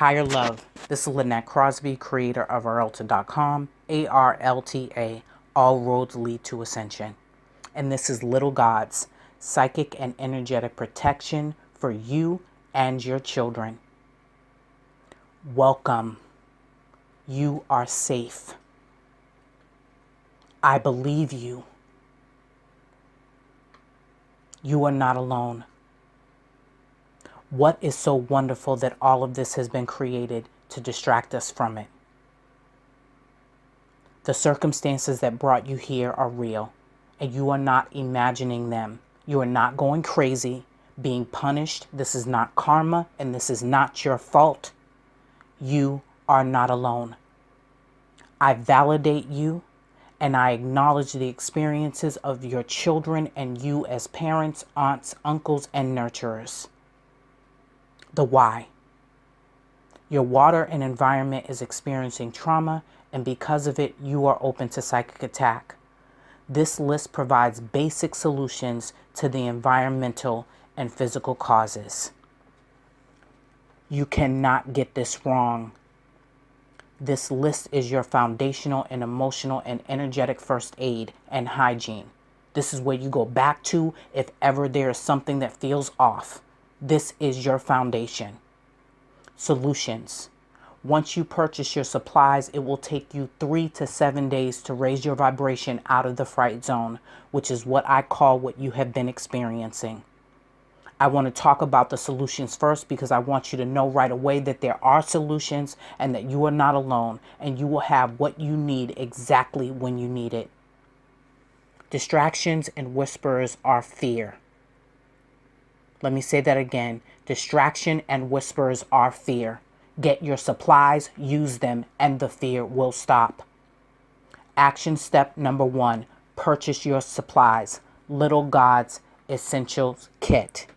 Higher Love. This is Lynette Crosby, creator of Arelta.com, ARLTA, All Roads Lead to Ascension. And this is Little Gods, psychic and energetic protection for you and your children. Welcome. You are safe. I believe you. You are not alone. What is so wonderful that all of this has been created to distract us from it? The circumstances that brought you here are real, and you are not imagining them. You are not going crazy, being punished. This is not karma, and this is not your fault. You are not alone. I validate you, and I acknowledge the experiences of your children and you as parents, aunts, uncles, and nurturers. The why. Your water and environment is experiencing trauma, and because of it, you are open to psychic attack. This list provides basic solutions to the environmental and physical causes. You cannot get this wrong. This list is your foundational and emotional and energetic first aid and hygiene. This is where you go back to if ever there is something that feels off. This is your foundation. Solutions. Once you purchase your supplies, it will take you 3 to 7 days to raise your vibration out of the fright zone, which is what I call what you have been experiencing. I want to talk about the solutions first because I want you to know right away that there are solutions and that you are not alone, and you will have what you need exactly when you need it. Distractions and whispers are fear. Let me say that again. Distraction and whispers are fear. Get your supplies, use them, and the fear will stop. Action step number 1, purchase your supplies. Little Gods Essentials Kit.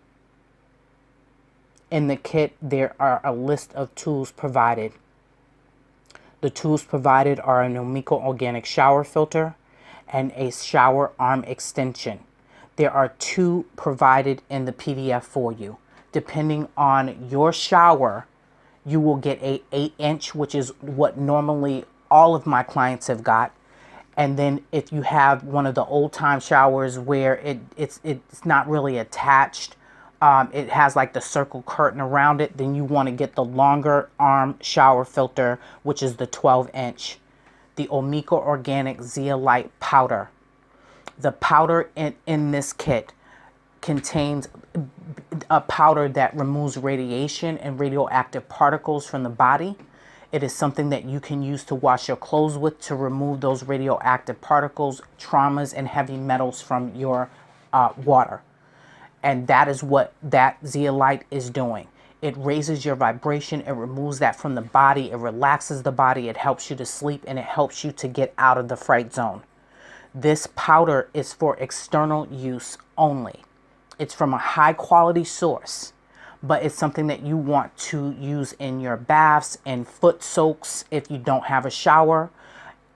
In the kit, there are a list of tools provided. The tools provided are an Omiko organic shower filter and a shower arm extension. There are 2 provided in the PDF for you. Depending on your shower, you will get a 8-inch, which is what normally all of my clients have got. And then if you have one of the old time showers where it's not really attached, it has like the circle curtain around it, then you want to get the longer arm shower filter, which is the 12-inch. The Omiko Organic Zeolite Powder. The powder in this kit contains a powder that removes radiation and radioactive particles from the body. It is something that you can use to wash your clothes with to remove those radioactive particles, traumas, and heavy metals from your water. And that is what that zeolite is doing. It raises your vibration. It removes that from the body. It relaxes the body. It helps you to sleep, and it helps you to get out of the fright zone. This powder is for external use only. It's from a high quality source, but it's something that you want to use in your baths and foot soaks if you don't have a shower,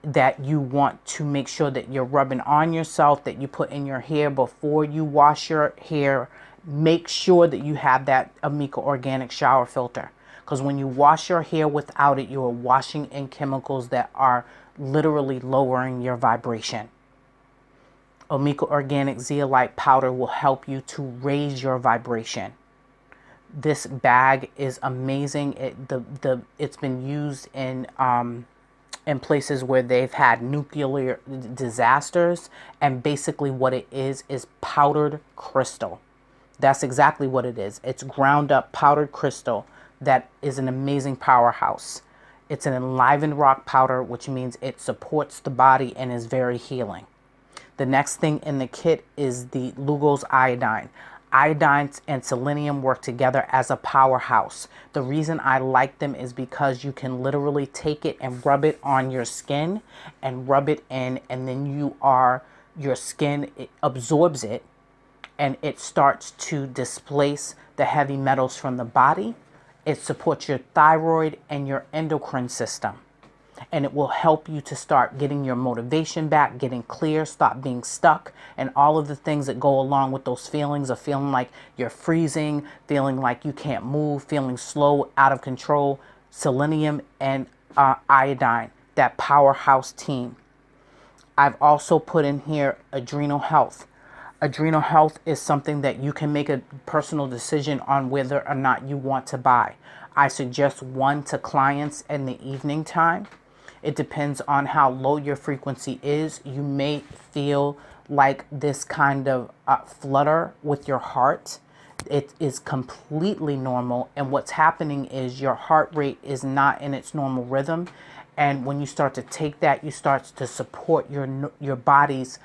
that you want to make sure that you're rubbing on yourself, that you put in your hair before you wash your hair. Make sure that you have that Omiko Organic shower filter, because when you wash your hair without it, you are washing in chemicals that are literally lowering your vibration. Omiko Organic Zeolite Powder will help you to raise your vibration. This bag is amazing. It's been used in places where they've had nuclear disasters, and basically what it is powdered crystal. That's exactly what it is. It's ground up powdered crystal that is an amazing powerhouse. It's an enlivened rock powder, which means it supports the body and is very healing. The next thing in the kit is the Lugos iodine. Iodine and selenium work together as a powerhouse. The reason I like them is because you can literally take it and rub it on your skin and rub it in, and then your skin, it absorbs it, and it starts to displace the heavy metals from the body. It supports your thyroid and your endocrine system. And it will help you to start getting your motivation back, getting clear, stop being stuck, and all of the things that go along with those feelings of feeling like you're freezing, feeling like you can't move, feeling slow, out of control. selenium, and iodine, that powerhouse team. I've also put in here adrenal health. Adrenal health is something that you can make a personal decision on whether or not you want to buy. I suggest one to clients in the evening time. It depends on how low your frequency is. You may feel like this kind of flutter with your heart. It is completely normal. And what's happening is your heart rate is not in its normal rhythm. And when you start to take that, you start to support your body's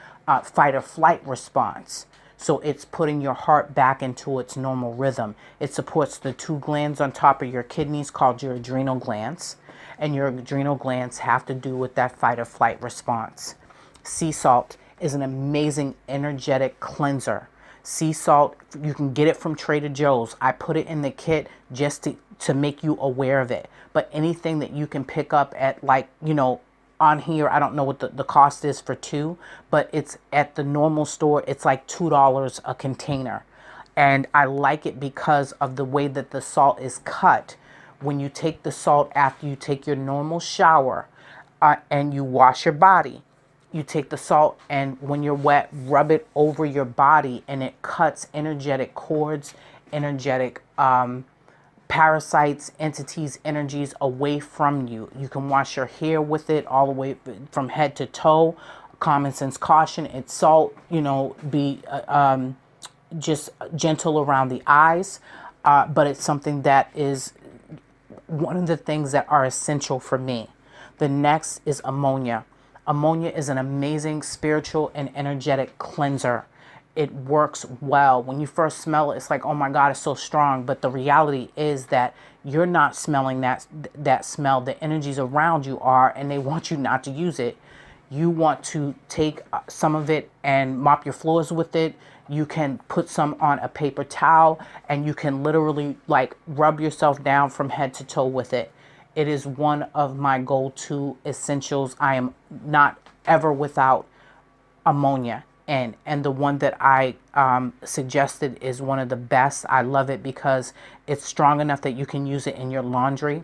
fight or flight response. So it's putting your heart back into its normal rhythm. It supports the two glands on top of your kidneys called your adrenal glands. And your adrenal glands have to do with that fight or flight response. Sea salt is an amazing energetic cleanser. Sea salt, you can get it from Trader Joe's. I put it in the kit just to make you aware of it. But anything that you can pick up at, like, on here, I don't know what the cost is for two, but it's at the normal store, it's like $2 a container. And I like it because of the way that the salt is cut. When you take the salt after you take your normal shower and you wash your body, you take the salt and when you're wet, rub it over your body, and it cuts energetic cords, energetic parasites, entities, energies away from you. You can wash your hair with it all the way from head to toe. Common sense caution, it's salt, be just gentle around the eyes. But it's something that is one of the things that are essential for me. The next is ammonia. Ammonia is an amazing spiritual and energetic cleanser. It works well. When you first smell it, it's like, oh my God, it's so strong. But the reality is that you're not smelling that smell. The energies around you are, and they want you not to use it. You want to take some of it and mop your floors with it. You can put some on a paper towel, and you can literally like rub yourself down from head to toe with it. It is one of my go-to essentials. I am not ever without ammonia. And the one that I suggested is one of the best. I love it because it's strong enough that you can use it in your laundry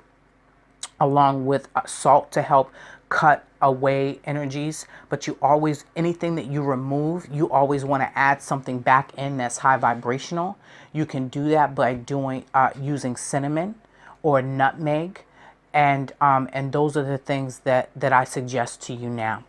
along with salt to help cut away energies. But you always, anything that you remove, you always want to add something back in that's high vibrational. You can do that by doing using cinnamon or nutmeg, and those are the things that I suggest to you now.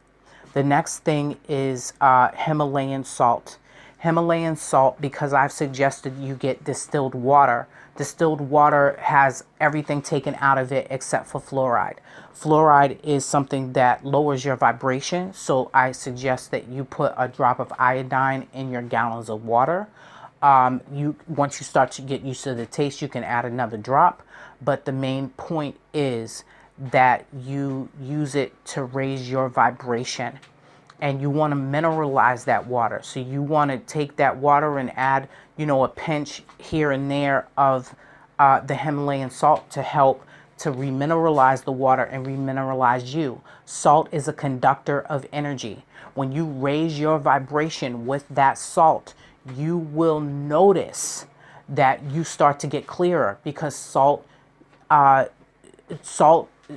The next thing is Himalayan salt. Himalayan salt, because I've suggested you get distilled water. Distilled water has everything taken out of it except for fluoride. Fluoride is something that lowers your vibration, so I suggest that you put a drop of iodine in your gallons of water. Once you start to get used to the taste, you can add another drop. But the main point is that you use it to raise your vibration, and you want to mineralize that water. So you want to take that water and add, a pinch here and there of the Himalayan salt to help to remineralize the water and remineralize you. Salt is a conductor of energy. When you raise your vibration with that salt, you will notice that you start to get clearer, because salt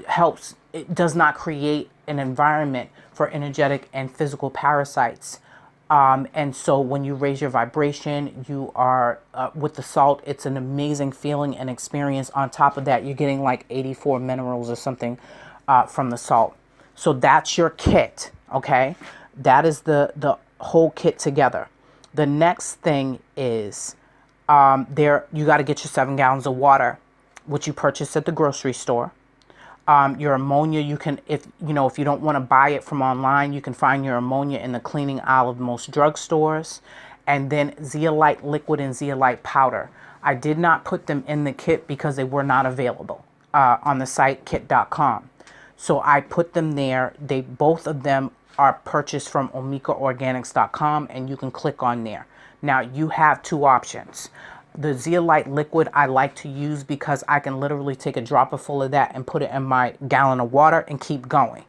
helps. It does not create an environment for energetic and physical parasites. And so when you raise your vibration, you are with the salt, it's an amazing feeling and experience. On top of that, you're getting like 84 minerals or something from the salt. So that's your kit. Okay. That is the whole kit together. The next thing is you got to get your 7 gallons of water, which you purchase at the grocery store. Your ammonia, you can, if you don't want to buy it from online, you can find your ammonia in the cleaning aisle of most drugstores. And then zeolite liquid and zeolite powder. I did not put them in the kit because they were not available on the site kit.com. So I put them there. Both of them are purchased from omikaorganics.com, and you can click on there. Now you have 2 options. The zeolite liquid I like to use because I can literally take a dropper full of that and put it in my gallon of water and keep going.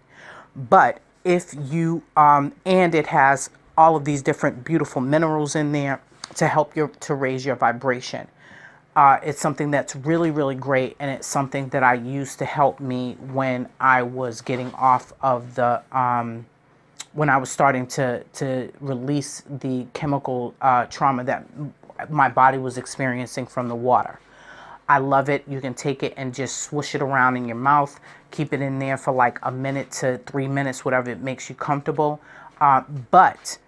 But if you, and it has all of these different beautiful minerals in there to help to raise your vibration. It's something that's really, really great, and it's something that I used to help me when I was getting off of the, when I was starting to release the chemical trauma that my body was experiencing from the water. I love it. You can take it and just swoosh it around in your mouth, keep it in there for like a minute to 3 minutes, whatever it makes you comfortable. But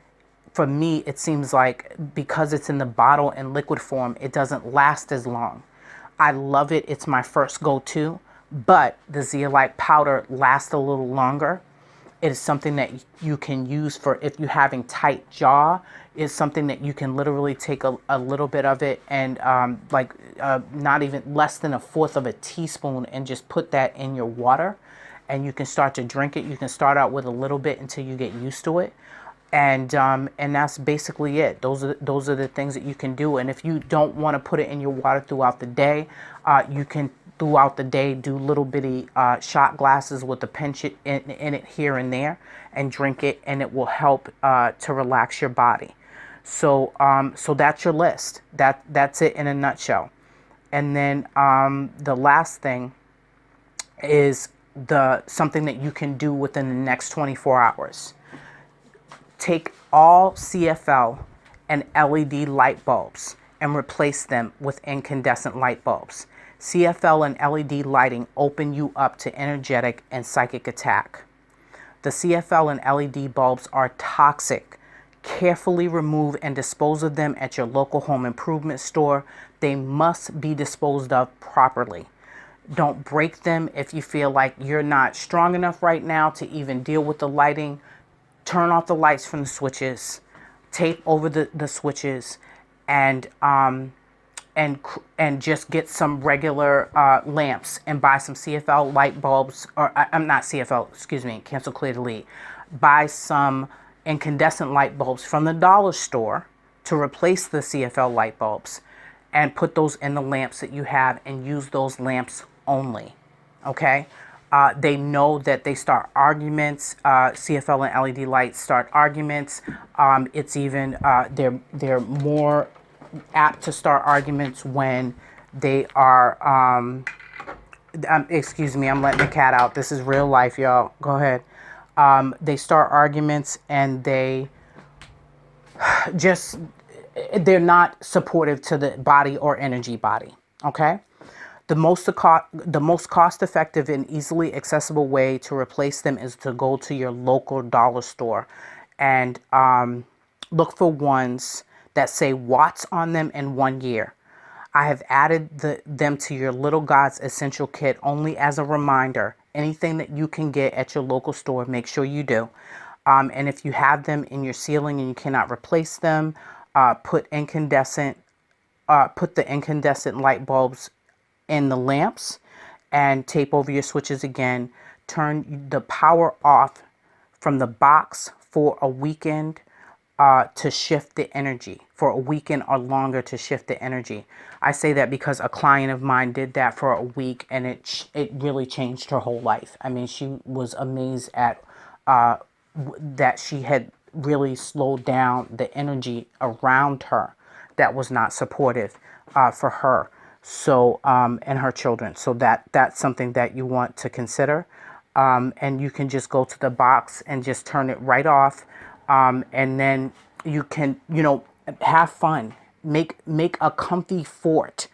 for me, it seems like because it's in the bottle in liquid form, it doesn't last as long. I love it. It's my first go-to, but the zeolite powder lasts a little longer. It is something that you can use for if you're having tight jaw. It's something that you can literally take a little bit of it and not even less than a fourth of a teaspoon and just put that in your water, and you can start to drink it. You can start out with a little bit until you get used to it. And that's basically it. Those are the things that you can do. And if you don't want to put it in your water throughout the day, you can throughout the day do little bitty shot glasses with a pinch in it here and there, and drink it, and it will help to relax your body. So so that's your list. That's it in a nutshell. And then the last thing is something that you can do within the next 24 hours. Take all CFL and LED light bulbs and replace them with incandescent light bulbs. CFL and LED lighting open you up to energetic and psychic attack. The CFL and LED bulbs are toxic. Carefully remove and dispose of them at your local home improvement store. They must be disposed of properly. Don't break them if you feel like you're not strong enough right now to even deal with the lighting. Turn off the lights from the switches, tape over the switches, and just get some regular lamps and buy some CFL light bulbs, or I'm not CFL, excuse me, cancel clear delete. Buy some incandescent light bulbs from the dollar store to replace the CFL light bulbs, and put those in the lamps that you have and use those lamps only. Okay? They know that they start arguments. CFL and LED lights start arguments. It's even they're more apt to start arguments when they are. Excuse me, I'm letting the cat out. This is real life, y'all. Go ahead. They start arguments, and they're not supportive to the body or energy body. Okay. The most cost-effective and easily accessible way to replace them is to go to your local dollar store and look for ones that say watts on them in 1 year. I have added them to your Little Gods Essential Kit only as a reminder. Anything that you can get at your local store, make sure you do. And if you have them in your ceiling and you cannot replace them, put the incandescent light bulbs in the lamps and tape over your switches again. Turn the power off from the box for a weekend to shift the energy, for a weekend or longer to shift the energy. I say that because a client of mine did that for a week, and it really changed her whole life. I mean, she was amazed at that she had really slowed down the energy around her that was not supportive for her. So, and her children. So that's something that you want to consider. And you can just go to the box and just turn it right off. And then you can, have fun. Make a comfy fort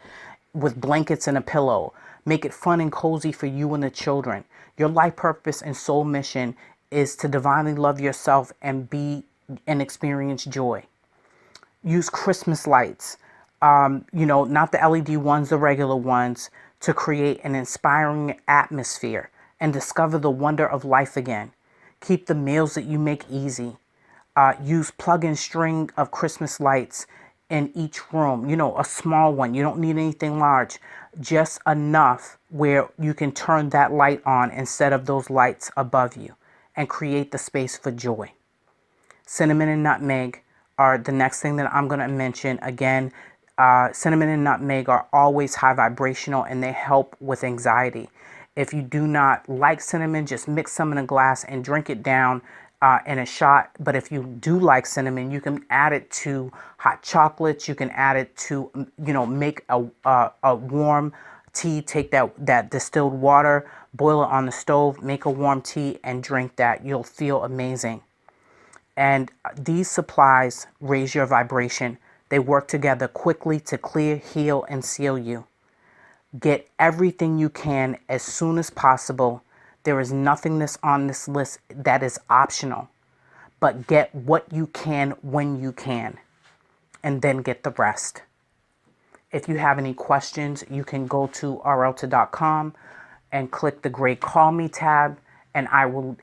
with blankets and a pillow. Make it fun and cozy for you and the children. Your life purpose and soul mission is to divinely love yourself and be and experience joy. Use Christmas lights. Not the LED ones, the regular ones, to create an inspiring atmosphere and discover the wonder of life again. Keep the meals that you make easy. Use plug-in string of Christmas lights in each room. A small one. You don't need anything large. Just enough where you can turn that light on instead of those lights above you, and create the space for joy. Cinnamon and nutmeg are the next thing that I'm going to mention. Again, cinnamon and nutmeg are always high vibrational, and they help with anxiety. If you do not like cinnamon, just mix some in a glass and drink it down. in a shot. But if you do like cinnamon, you can add it to hot chocolates. You can add it to, make a warm tea. Take that distilled water, boil it on the stove, make a warm tea, and drink that. You'll feel amazing. And these supplies raise your vibration. They work together quickly to clear, heal, and seal you. Get everything you can as soon as possible. There is nothing that's on this list that is optional, but get what you can when you can, and then get the rest. If you have any questions, you can go to rlta.com and click the gray Call Me tab, and I will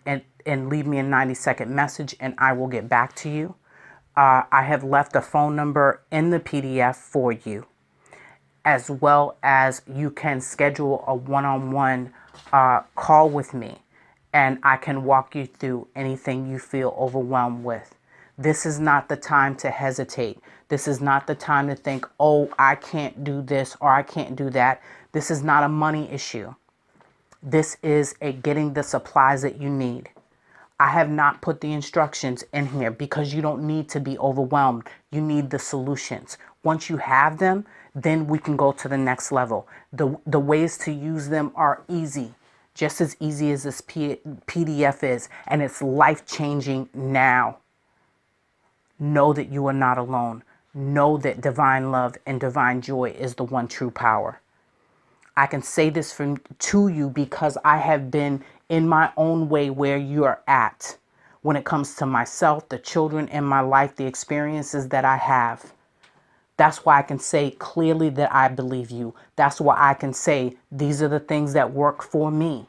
and leave me a 90-second message, and I will get back to you. I have left a phone number in the PDF for you, as well as you can schedule a one-on-one call with me, and I can walk you through anything you feel overwhelmed with. This is not the time to hesitate. This is not the time to think, oh, I can't do this or I can't do that. This is not a money issue. This is a getting the supplies that you need. I have not put the instructions in here because you don't need to be overwhelmed. You need the solutions. Once you have them, then we can go to the next level. The ways to use them are easy, just as easy as this PDF is, and it's life-changing now. Know that you are not alone. Know that divine love and divine joy is the one true power. I can say this to you because I have been in my own way where you are at when it comes to myself, the children in my life, the experiences that I have. That's why I can say clearly that I believe you. That's why I can say these are the things that work for me.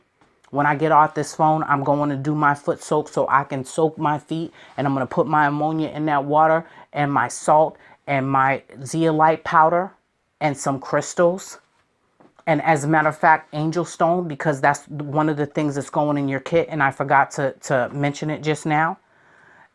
When I get off this phone, I'm going to do my foot soak so I can soak my feet, and I'm going to put my ammonia in that water and my salt and my zeolite powder and some crystals. And as a matter of fact, angel stone, because that's one of the things that's going in your kit, and I forgot to mention it just now.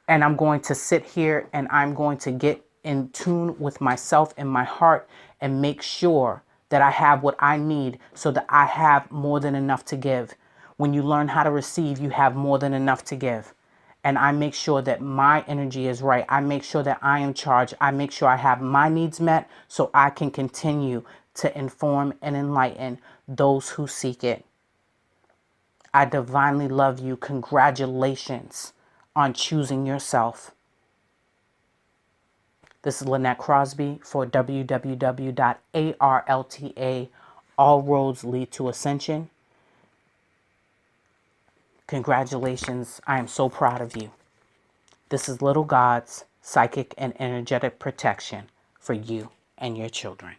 And I'm going to sit here and I'm going to get in tune with myself and my heart and make sure that I have what I need so that I have more than enough to give. When you learn how to receive, you have more than enough to give. And I make sure that my energy is right. I make sure that I am charged. I make sure I have my needs met so I can continue to inform and enlighten those who seek it. I divinely love you. Congratulations on choosing yourself. This is Lynette Crosby for www.arlta. All roads lead to ascension. Congratulations. I am so proud of you. This is Little God's psychic and energetic protection for you and your children.